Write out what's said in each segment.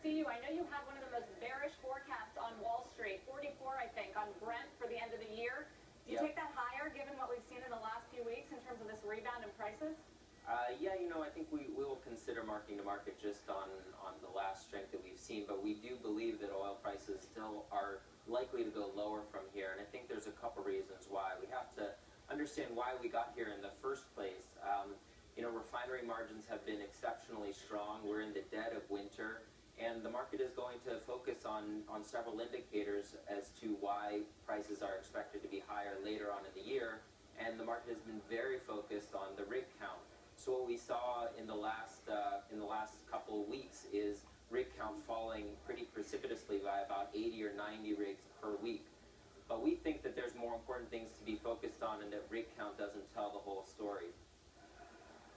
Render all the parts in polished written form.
see you. I know you had one of the most bearish forecasts on Wall Street, 44, I think, on Brent for the end of the year. Do you take that higher, given what we've seen in the last few weeks in terms of this rebound in prices? Yeah, I think we will consider marking to market just on the last strength that we've seen, but we do believe that oil prices still are likely to go lower from here, and I think there's a couple reasons why. We have to understand why we got here in the first place. Refinery margins have been exceptionally strong. We're in the dead of winter, and the market is going to focus on several indicators as to why prices are expected to be higher later on in the year, and the market has been very focused on the rig count. So what we saw in the last couple of weeks is rig count falling pretty precipitously by about 80 or 90 rigs per week. But we think that there's more important things to be focused on, and that rig count doesn't tell the whole story.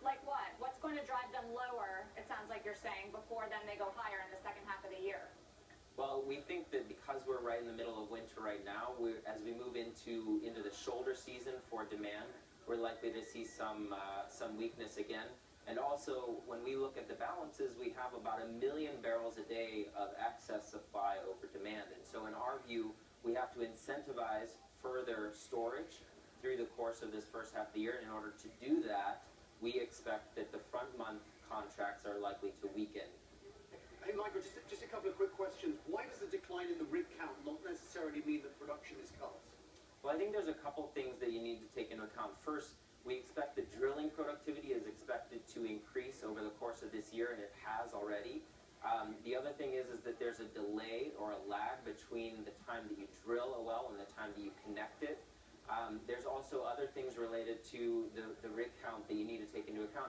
Like what? What's going to drive them lower, it sounds like you're saying, before then they go higher in the second half of the year? Well, we think that because we're right in the middle of winter right now, as we move into the shoulder season for demand, we're likely to see some weakness again. And also, when we look at the balances, we have about 1 million barrels a day of excess supply over demand. And so in our view, we have to incentivize further storage through the course of this first half of the year. And in order to do that, we expect that the front month contracts are likely to weaken. Hey, Michael, just a couple of quick questions. Why does the decline in the rig count not necessarily mean that production is cut? Well, I think there's a couple things that you need to take into account. First, we expect that drilling productivity is expected to increase over the course of this year, and it has already. The other thing is that there's a delay or a lag between the time that you drill a well and the time that you connect it. There's also other things related to the rig count that you need to take into account.